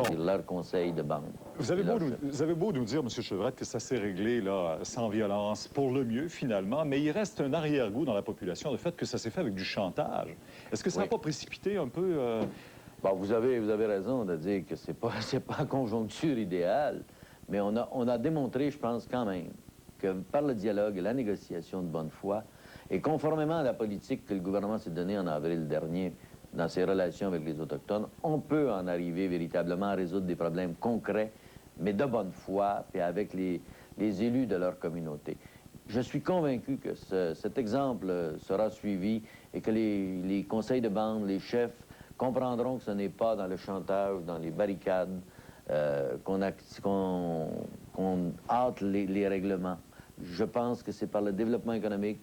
c'est-à-dire leur conseil de bande. Vous avez beau nous dire, M. Chevrette, que ça s'est réglé là, sans violence, pour le mieux, finalement, mais il reste un arrière-goût dans la population, le fait que ça s'est fait avec du chantage. Est-ce que ça n'a pas précipité un peu... Bon, vous avez raison de dire que c'est pas la conjoncture idéale, mais on a démontré, je pense, quand même, que par le dialogue et la négociation de bonne foi, et conformément à la politique que le gouvernement s'est donnée en avril dernier dans ses relations avec les Autochtones, on peut en arriver véritablement à résoudre des problèmes concrets, mais de bonne foi, et avec les élus de leur communauté. Je suis convaincu que cet exemple sera suivi et que les conseils de bande, les chefs, comprendront que ce n'est pas dans le chantage, dans les barricades, qu'on hâte les règlements. Je pense que c'est par le développement économique,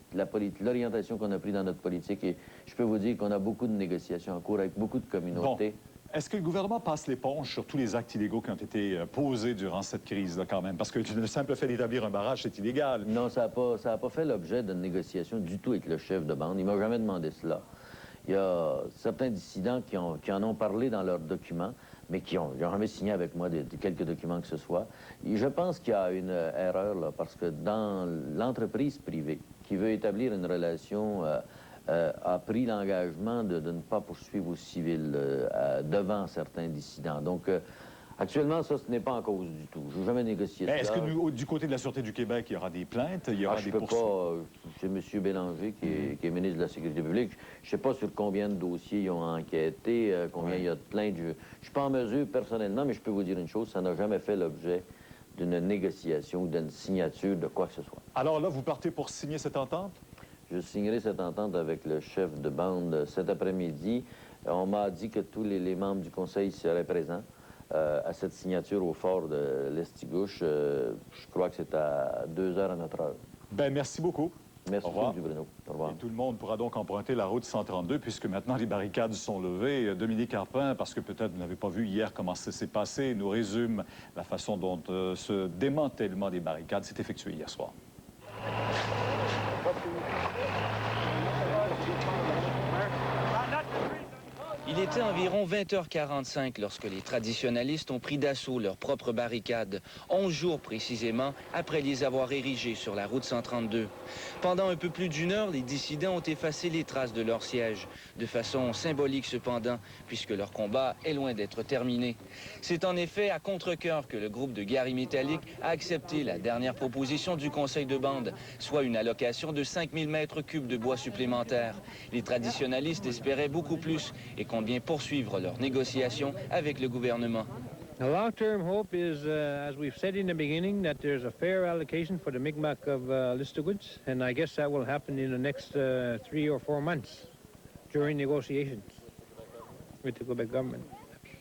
l'orientation qu'on a pris dans notre politique, et je peux vous dire qu'on a beaucoup de négociations en cours avec beaucoup de communautés. Bon. Est-ce que le gouvernement passe l'éponge sur tous les actes illégaux qui ont été posés durant cette crise-là, quand même? Parce que le simple fait d'établir un barrage, c'est illégal. Non, ça n'a pas fait l'objet d'une négociation du tout avec le chef de bande. Il ne m'a jamais demandé cela. Il y a certains dissidents qui en ont parlé dans leurs documents, mais qui n'ont jamais signé avec moi quelques documents que ce soit. Et je pense qu'il y a une erreur, là, parce que dans l'entreprise privée qui veut établir une relation a pris l'engagement de ne pas poursuivre au civil devant certains dissidents. Donc, actuellement, ça, ce n'est pas en cause du tout. Je n'ai jamais négocié ça. Est-ce que du côté de la Sûreté du Québec, il y aura des plaintes, il y aura des poursuites? Je ne peux pas, c'est M. Bélanger qui est ministre de la Sécurité publique. Je ne sais pas sur combien de dossiers ils ont enquêté, combien il y a de plaintes. Je ne suis pas en mesure personnellement, mais je peux vous dire une chose, ça n'a jamais fait l'objet d'une négociation ou d'une signature de quoi que ce soit. Alors là, vous partez pour signer cette entente? Je signerai cette entente avec le chef de bande cet après-midi. On m'a dit que tous les membres du Conseil seraient présents à cette signature au fort de l'Estigouche. Je crois que c'est à 2h à notre heure. Ben, merci beaucoup. Merci beaucoup, Bruno. Au revoir. Et tout le monde pourra donc emprunter la route 132, puisque maintenant les barricades sont levées. Dominique Carpin, parce que peut-être vous n'avez pas vu hier comment ça s'est passé, nous résume la façon dont ce démantèlement des barricades s'est effectué hier soir. Il était environ 20h45 lorsque les traditionalistes ont pris d'assaut leurs propres barricades, 11 jours précisément après les avoir érigées sur la route 132. Pendant un peu plus d'une heure, les dissidents ont effacé les traces de leur siège, de façon symbolique cependant, puisque leur combat est loin d'être terminé. C'est en effet à contre-cœur que le groupe de Gary Métallique a accepté la dernière proposition du Conseil de bande, soit une allocation de 5000 mètres cubes de bois supplémentaires. Les traditionalistes espéraient beaucoup plus et comptent bien poursuivre leurs négociations avec le gouvernement. The long-term hope is, as we've said in the beginning, that there's a fair allocation for the Mi'kmaq of Listigoods, and I guess that will happen in the next 3 or 4 months during negotiations with the Quebec government.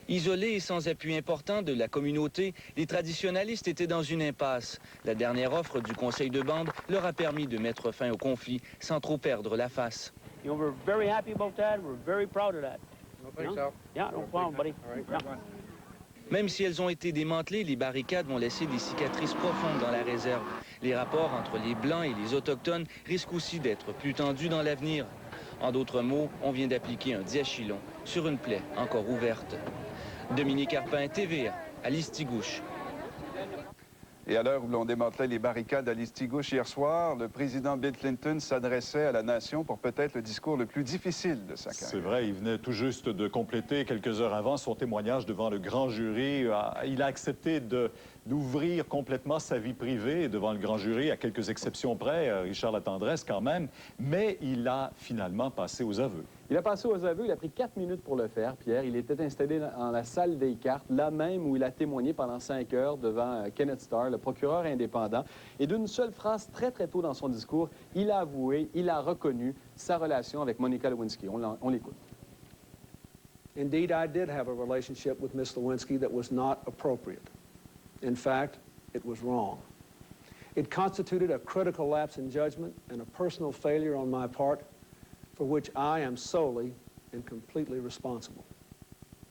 Isolés et sans appui important de la communauté, les traditionalistes étaient dans une impasse. La dernière offre du Conseil de bande leur a permis de mettre fin au conflit sans trop perdre la face. You know, we're very happy about that. We're very proud of that. Yeah, no problem, buddy. Même si elles ont été démantelées, les barricades vont laisser des cicatrices profondes dans la réserve. Les rapports entre les Blancs et les Autochtones risquent aussi d'être plus tendus dans l'avenir. En d'autres mots, on vient d'appliquer un diachylon sur une plaie encore ouverte. Dominique Carpin, TVA, à Listigouche. Et à l'heure où l'on démantelait les barricades à Listigouche hier soir, le président Bill Clinton s'adressait à la nation pour peut-être le discours le plus difficile de sa carrière. C'est vrai, il venait tout juste de compléter quelques heures avant son témoignage devant le grand jury. Il a accepté d'ouvrir complètement sa vie privée devant le grand jury, à quelques exceptions près, Richard Latendresse quand même, mais il a finalement passé aux aveux. Il a passé aux aveux, il a pris 4 minutes pour le faire, Pierre. Il était installé dans la salle des cartes, là même où il a témoigné pendant 5 heures devant Kenneth Starr, le procureur indépendant. Et d'une seule phrase, très tôt dans son discours, il a avoué, il a reconnu sa relation avec Monica Lewinsky. On l'écoute. Indeed, I did have a relationship with Miss Lewinsky that was not appropriate. In fact, it was wrong. It constituted a critical lapse in judgment and a personal failure on my part for which I am solely and completely responsible.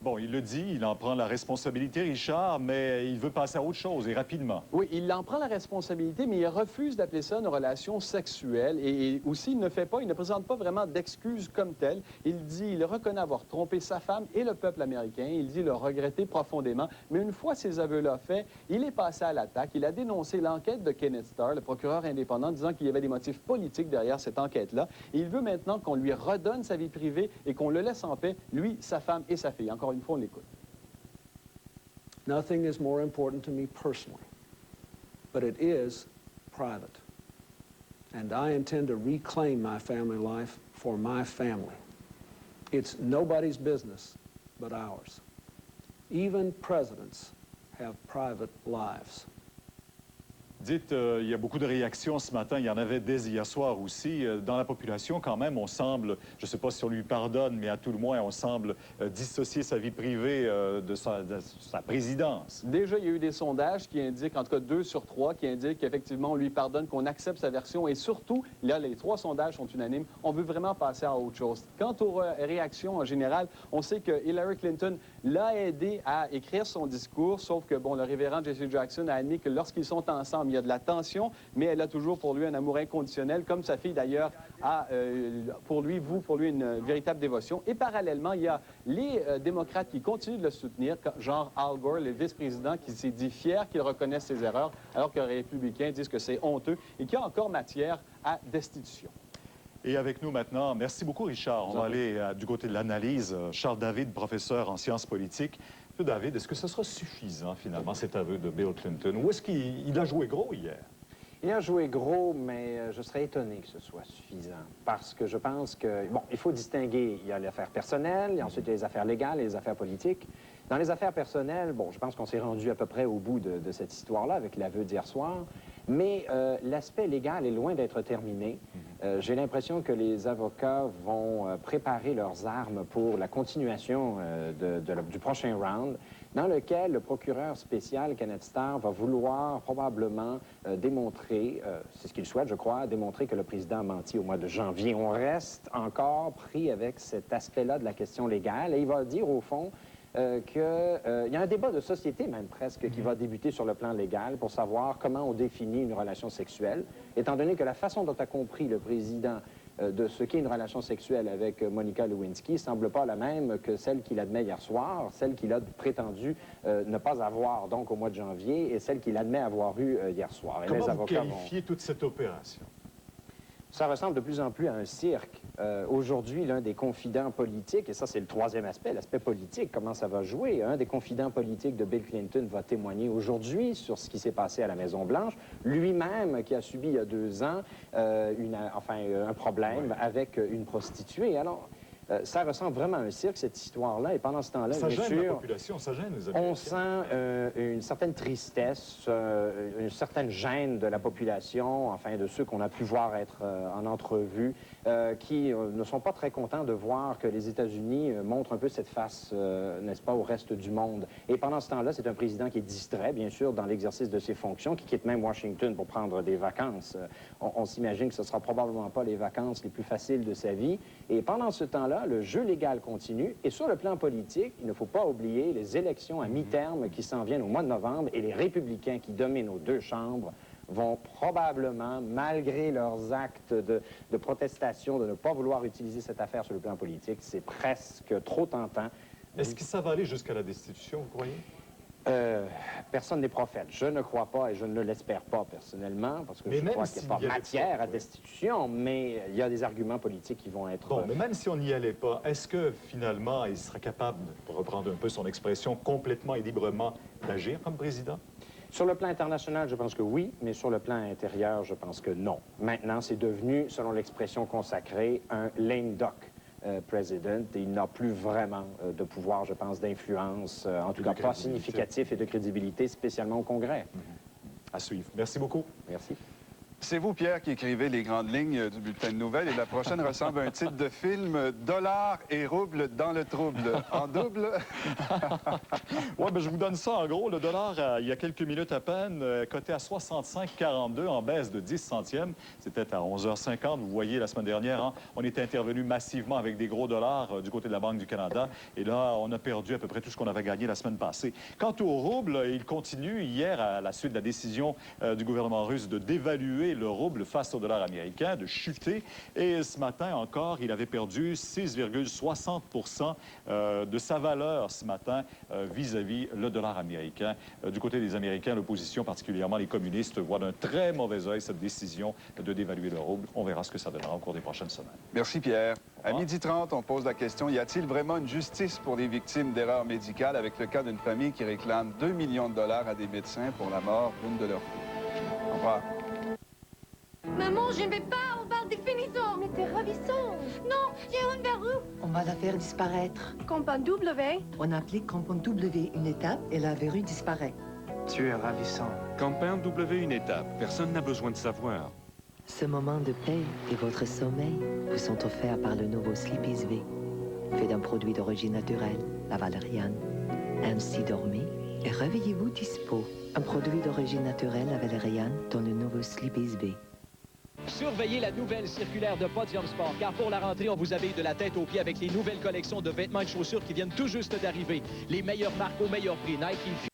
Bon, il le dit, il en prend la responsabilité, Richard, mais il veut passer à autre chose et rapidement. Oui, il en prend la responsabilité, mais il refuse d'appeler ça une relation sexuelle. Et aussi, il ne présente pas vraiment d'excuses comme telles. Il reconnaît avoir trompé sa femme et le peuple américain. Il dit le regretter profondément. Mais une fois ces aveux-là faits, il est passé à l'attaque. Il a dénoncé l'enquête de Kenneth Starr, le procureur indépendant, disant qu'il y avait des motifs politiques derrière cette enquête-là. Et il veut maintenant qu'on lui redonne sa vie privée et qu'on le laisse en paix, lui, sa femme et sa fille. Encore une fois, on l'écoute. Nothing is more important to me personally, but it is private. And I intend to reclaim my family life for my family. It's nobody's business but ours. Even presidents have private lives. Dites, il y a beaucoup de réactions ce matin, il y en avait dès hier soir aussi. Dans la population, quand même, on semble, je ne sais pas si on lui pardonne, mais à tout le moins, on semble dissocier sa vie privée de sa présidence. Déjà, il y a eu des sondages qui indiquent, en tout cas 2 sur 3, qui indiquent qu'effectivement, on lui pardonne, qu'on accepte sa version. Et surtout, là, les 3 sondages sont unanimes, on veut vraiment passer à autre chose. Quant aux réactions en général, on sait que Hillary Clinton l'a aidé à écrire son discours, sauf que, bon, le révérend Jesse Jackson a admis que lorsqu'ils sont ensemble, il y a de la tension, mais elle a toujours pour lui un amour inconditionnel, comme sa fille d'ailleurs a pour lui une véritable dévotion. Et parallèlement, il y a les démocrates qui continuent de le soutenir, genre Al Gore, le vice-président, qui s'est dit fier qu'il reconnaisse ses erreurs, alors que les républicains disent que c'est honteux et qu'il y a encore matière à destitution. Et avec nous maintenant, merci beaucoup Richard. On va aller du côté de l'analyse. Charles David, professeur en sciences politiques. Monsieur David, est-ce que ce sera suffisant finalement cet aveu de Bill Clinton? Ou est-ce qu'il a joué gros hier? Il a joué gros, mais je serais étonné que ce soit suffisant. Parce que je pense que, bon, il faut distinguer. Il y a les affaires personnelles, et ensuite il y a les affaires légales et les affaires politiques. Dans les affaires personnelles, bon, je pense qu'on s'est rendu à peu près au bout de cette histoire-là avec l'aveu d'hier soir. Mais l'aspect légal est loin d'être terminé. J'ai l'impression que les avocats vont préparer leurs armes pour la continuation du prochain round, dans lequel le procureur spécial, Kenneth Starr, va vouloir probablement démontrer, c'est ce qu'il souhaite, je crois, démontrer que le président a menti au mois de janvier. On reste encore pris avec cet aspect-là de la question légale et il va dire, au fond, qu'il y a un débat de société, même presque, qui va débuter sur le plan légal pour savoir comment on définit une relation sexuelle, étant donné que la façon dont a compris le président de ce qu'est une relation sexuelle avec Monica Lewinsky ne semble pas la même que celle qu'il admet hier soir, celle qu'il a prétendu ne pas avoir donc au mois de janvier et celle qu'il admet avoir eue hier soir. Et comment vous qualifiez toute cette opération? Ça ressemble de plus en plus à un cirque. Aujourd'hui, l'un des confidents politiques, et ça c'est le troisième aspect, l'aspect politique, comment ça va jouer, un des confidents politiques de Bill Clinton va témoigner aujourd'hui sur ce qui s'est passé à la Maison-Blanche, lui-même qui a subi il y a 2 ans un problème avec une prostituée. Alors, ça ressemble vraiment à un cirque, cette histoire-là, et pendant ce temps-là, ça bien gêne sûr, la population, ça gêne les Américains. on sent une certaine tristesse, une certaine gêne de la population, enfin de ceux qu'on a pu voir être en entrevue, qui ne sont pas très contents de voir que les États-Unis montrent un peu cette face, n'est-ce pas, au reste du monde. Et pendant ce temps-là, c'est un président qui est distrait, bien sûr, dans l'exercice de ses fonctions, qui quitte même Washington pour prendre des vacances. On s'imagine que ce ne sera probablement pas les vacances les plus faciles de sa vie. Et pendant ce temps-là, le jeu légal continue. Et sur le plan politique, il ne faut pas oublier les élections à mi-terme qui s'en viennent au mois de novembre et les républicains qui dominent aux 2 chambres vont probablement, malgré leurs actes de protestation, de ne pas vouloir utiliser cette affaire sur le plan politique. C'est presque trop tentant. Est-ce que ça va aller jusqu'à la destitution, vous croyez? Personne n'est prophète. Je ne crois pas et je ne l'espère pas personnellement, parce que je crois qu'il n'y a pas matière à destitution, mais il y a des arguments politiques qui vont être... Bon, mais même si on n'y allait pas, est-ce que finalement il serait capable, pour reprendre un peu son expression, complètement et librement d'agir comme président? Sur le plan international, je pense que oui, mais sur le plan intérieur, je pense que non. Maintenant, c'est devenu, selon l'expression consacrée, un lame duck. President, et il n'a plus vraiment de pouvoir, je pense, d'influence, en tout cas pas significatif et de crédibilité, spécialement au Congrès. À suivre. Merci beaucoup. Merci. C'est vous, Pierre, qui écrivez les grandes lignes du bulletin de nouvelles et la prochaine ressemble à un titre de film « Dollars et roubles dans le trouble ». En double? Oui, je vous donne ça en gros. Le dollar, il y a quelques minutes à peine, coté à 65,42 en baisse de 10 centièmes. C'était à 11h50. Vous voyez, la semaine dernière, hein, on était intervenu massivement avec des gros dollars du côté de la Banque du Canada. Et là, on a perdu à peu près tout ce qu'on avait gagné la semaine passée. Quant au rouble, il continue hier, à la suite de la décision du gouvernement russe de dévaluer le rouble face au dollar américain, de chuter. Et ce matin encore, il avait perdu 6,60 de sa valeur ce matin vis-à-vis le dollar américain. Du côté des Américains, l'opposition, particulièrement les communistes, voient d'un très mauvais œil cette décision de dévaluer le rouble. On verra ce que ça donnera au cours des prochaines semaines. Merci, Pierre. À 12h30, on pose la question, y a-t-il vraiment une justice pour les victimes d'erreurs médicales avec le cas d'une famille qui réclame 2 millions de dollars à des médecins pour la mort d'une de leurs filles? Au revoir. Maman, je ne vais pas au bal des finissants. Mais t'es ravissant. Non, j'ai une verrue. On va la faire disparaître. Compound W. On applique Compound W une étape et la verrue disparaît. Tu es ravissant. Compound W une étape. Personne n'a besoin de savoir. Ce moment de paix et votre sommeil vous sont offerts par le nouveau Sleepy's V, fait d'un produit d'origine naturelle, la valériane. Ainsi dormez et réveillez-vous dispo. Un produit d'origine naturelle, la valériane, dans le nouveau Sleepy's V. Surveillez la nouvelle circulaire de Podium Sport, car pour la rentrée, on vous habille de la tête aux pieds avec les nouvelles collections de vêtements et de chaussures qui viennent tout juste d'arriver. Les meilleures marques au meilleur prix. Nike,